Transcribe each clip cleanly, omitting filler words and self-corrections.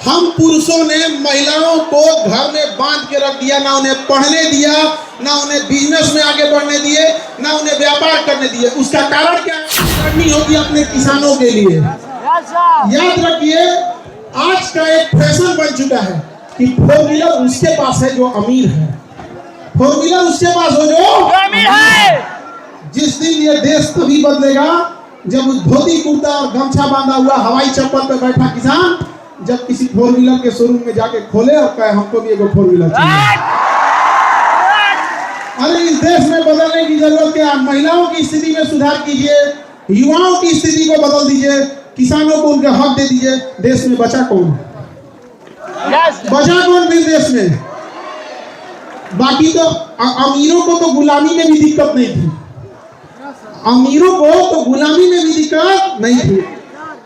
हम पुरुषों ने महिलाओं को घर में बांध के रख दिया, ना उन्हें पढ़ने दिया, ना उन्हें बिजनेस में आगे बढ़ने दिए, ना उन्हें व्यापार करने दिए। उसका कारण क्या है? करनी होगी अपने किसानों के लिए। याद रखिए, आज का एक फैशन बन चुका है कि फोर व्हीलर उसके पास है जो अमीर है, फोर व्हीलर उसके पास हो जो अमीर है। जिस दिन ये देश तभी बदलेगा जब उस धोती कुर्ता और गमछा बांधा हुआ हवाई चप्पल पर बैठा किसान जब किसी फोर व्हीलर के शोरूम में जाके खोले और कहे हमको भी एक फोर व्हीलर चाहिए। अरे इस देश में बदलने की जरूरत क्या? महिलाओं की स्थिति में सुधार कीजिए, युवाओं की स्थिति को बदल दीजिए, किसानों को उनके हक दे दीजिए। देश में बचा कौन? बचा कौन फिर देश में? बाकी तो अमीरों को तो गुलामी में भी दिक्कत नहीं थी, अमीरों को तो गुलामी में भी दिक्कत नहीं थी।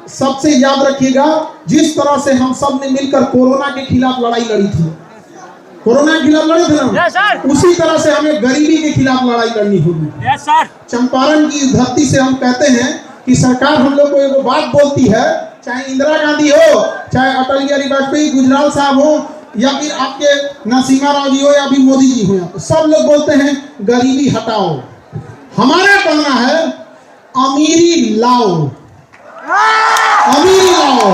सबसे याद रखिएगा, जिस तरह से हम सब ने मिलकर कोरोना के खिलाफ लड़ाई लड़ी थी, कोरोना के खिलाफ लड़े थे ना, उसी तरह से हमें गरीबी के खिलाफ लड़ाई लड़नी होगी। चंपारण की धरती से हम कहते हैं कि सरकार हम लोग को एक बात बोलती है, चाहे इंदिरा गांधी हो, चाहे अटल बिहारी वाजपेयी, गुजराल साहब हो, या फिर आपके नरसिम्हा राव जी हो, या फिर मोदी जी हो, सब लोग बोलते हैं गरीबी हटाओ। हमारा कहना है अमीरी लाओ, अमीरी लाओ।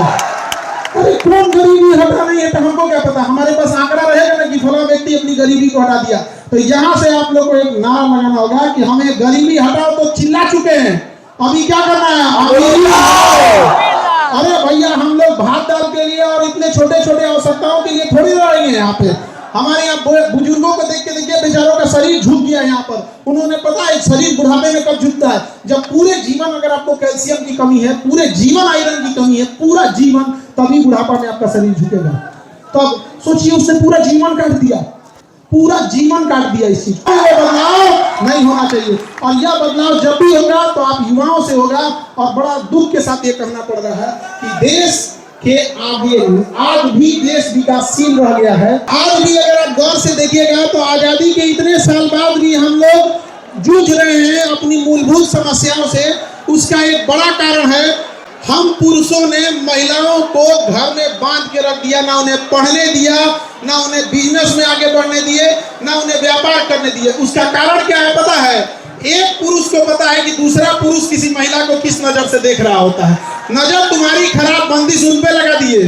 अरे कौन गरीबी हटा नहीं है तो हमको क्या पता? हमारे पास आंकड़ा रहेगा ना कि फला व्यक्ति अपनी गरीबी को हटा दिया। तो यहाँ से आप लोग को एक नारा लगाना होगा कि हमें गरीबी हटाओ। तो चिल्ला चुके हैं, अभी क्या करना है? अमीरी लाओ। अरे भैया, हम लोग भात दाल के लिए और इतने छोटे छोटे आवश्यकताओं के लिए थोड़ी लड़ेंगे। यहाँ पे हमारे यहाँ बुजुर्गों को देख के देखिए, बेचारों का शरीर झुक गया। यहाँ पर उन्होंने पता है शरीर बुढ़ापे में कब झुकता है? जब पूरे जीवन अगर आपको कैल्शियम की कमी है, पूरे जीवन आयरन की कमी है, पूरा जीवन, तभी बुढ़ापा में आपका शरीर झुकेगा। तब सोचिए, उसने पूरा जीवन काट दिया, पूरा जीवन काट दिया। इस चीज ये बदलाव नहीं होना चाहिए, और यह बदलाव जब भी होगा तो आप युवाओं से होगा। और बड़ा दुख के साथ ये कहना पड़ रहा है कि देश के आगे आज भी देश विकासशील रह गया है। आज भी अगर आप गौर से देखिएगा तो आजादी के इतने साल बाद भी हम लोग जूझ रहे हैं अपनी मूलभूत समस्याओं से। उसका एक बड़ा कारण है, हम पुरुषों ने महिलाओं को घर में बांध के रख दिया, ना उन्हें पढ़ने दिया, ना उन्हें बिजनेस में आगे बढ़ने दिए, ना उन्हें व्यापार करने दिए। उसका कारण क्या है पता है? एक पुरुष को पता है कि दूसरा पुरुष किसी महिला को किस नजर से देख रहा होता है। नजर तुम्हारी खराब, बंदिश उन पे लगा दिए,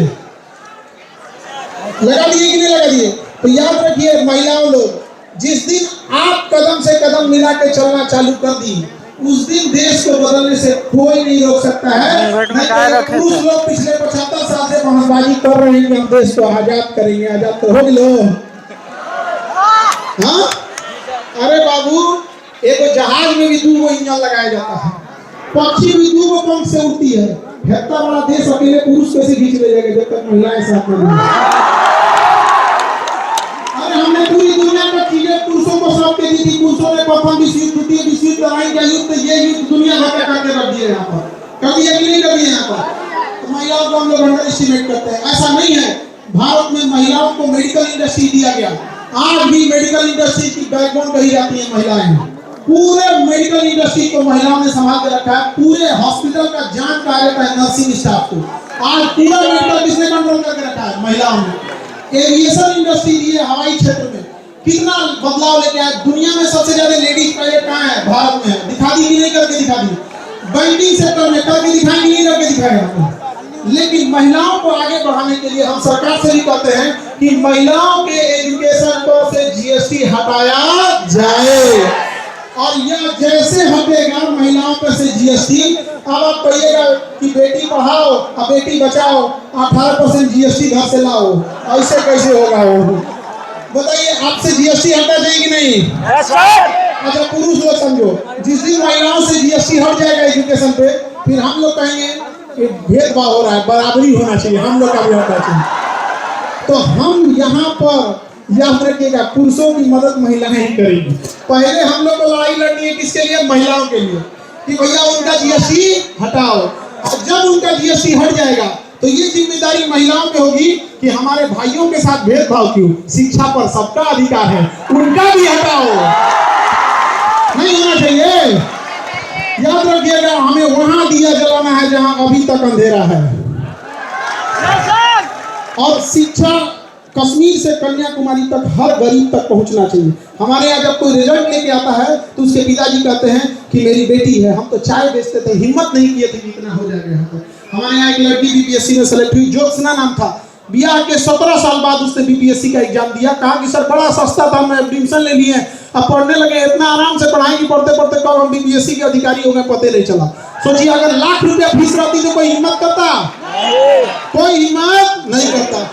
लगा दिए कि नहीं लगा दिए? तो याद रखिए महिलाओं लोग, जिस दिन आप कदम से कदम मिला के चलना चालू कर दी, उस दिन देश को बदलने से कोई नहीं रोक सकता है। पुरुष लोग पिछले 75 साल से बहसबाजी कर रहे हैं कि हम देश को आजाद करेंगे, आजाद तो हो लो। हाँ, अरे बाबू, एक जहाज में भी 2 इंजन लगाया जाता है, पक्षी भी 2 पंख से उड़ती है। इतना बड़ा देश अकेले पुरुष कैसे खींच ले जाएगा जब तक महिलाएं साथ में नहीं? अरे हमने पूरी दुनिया में चीजें पुरुषों को सौंप के दी थी। पुरुषों ने प्रथम विश्व युद्ध, द्वितीय विश्व युद्ध, लड़ाई का युद्ध, ये युद्ध दुनिया भर में करके रख दिए। यहाँ पर कर दिया कि नहीं कर दिया? यहाँ पर तो महिलाओं को हम लोग अंडर एस्टिमेट करते हैं। ऐसा नहीं है। भारत में महिलाओं को मेडिकल इंडस्ट्री दिया गया। आज भी मेडिकल इंडस्ट्री की बैकबोन कही जाती है महिलाएं। पूरे मेडिकल इंडस्ट्री को महिलाओं ने संभाल के रखा है। पूरे हॉस्पिटल का जान कहा जाता है नर्सिंग स्टाफ को। आज पूरा मेडिकल किसने कंट्रोल करके रखा है? महिलाओं ने। एविएशन इंडस्ट्री दी है, हवाई क्षेत्र में कितना बदलाव लेके आया। दुनिया में सबसे ज्यादा लेडीज पायलट कहाँ है? भारत में है। दिखा दी कि नहीं करके दिखा दी? बैंकिंग सेक्टर में करके दिखाई कि नहीं करके दिखाएगा? लेकिन महिलाओं को आगे बढ़ाने के लिए हम सरकार से भी कहते हैं कि महिलाओं के एजुकेशन पर से जीएसटी हटाया जाए। और यह जैसे हटेगा महिलाओं पर से जीएसटी, अब आप कहिएगा कि बेटी पढ़ाओ और बेटी बचाओ, 18% जीएसटी घर से लाओ, ऐसे कैसे होगा? वो बताइए, आपसे जीएसटी हटा जाएगी कि नहीं? अच्छा, पुरुष लोग समझो, जिस दिन महिलाओं से जीएसटी हट जाएगा एजुकेशन पे, फिर हम लोग कहेंगे कि भेदभाव हो रहा है, बराबरी होना चाहिए, हम लोग का भी होना चाहिए। तो हम यहाँ पर याद रखिएगा, पुरुषों की मदद महिलाएं ही करेंगी। पहले हम लोग को लड़ाई लड़नी है किसके लिए? महिलाओं के लिए, कि भैया उनका जीएसटी हटाओ। और जब उनका जीएसटी हट जाएगा तो ये जिम्मेदारी महिलाओं पे होगी कि हमारे भाइयों के साथ भेदभाव क्यों? शिक्षा पर सबका अधिकार है, उनका भी हटाओ। नहीं होना चाहिए। याद रखिएगा, हमें वहां दिया जलाना है जहां अभी तक अंधेरा है। और शिक्षा कश्मीर से कन्याकुमारी तक हर गरीब तक पहुंचना चाहिए। हमारे यहाँ जब कोई रिजल्ट लेके आता है तो उसके पिताजी कहते हैं कि मेरी बेटी है, हम तो चाय बेचते थे, हिम्मत नहीं किए थे कि इतना हो जाएगा यहाँ पर। हमारे यहाँ एक लड़की बीपीएससी में सेलेक्ट हुई, ज्योत्सना नाम था। बियाह के 17 साल बाद उसने बीपीएससी का एग्जाम दिया। कहा कि सर बड़ा सस्ता था, मैं एडमिशन ले लिए, अब पढ़ने लगे, इतना आराम से पढ़ाई की पढ़ते पढ़ते कब हम बीपीएससी के अधिकारी हो गए पता नहीं चला। सोचिए अगर लाख रुपया फीस रहती तो कोई हिम्मत करता? कोई हिम्मत नहीं करता।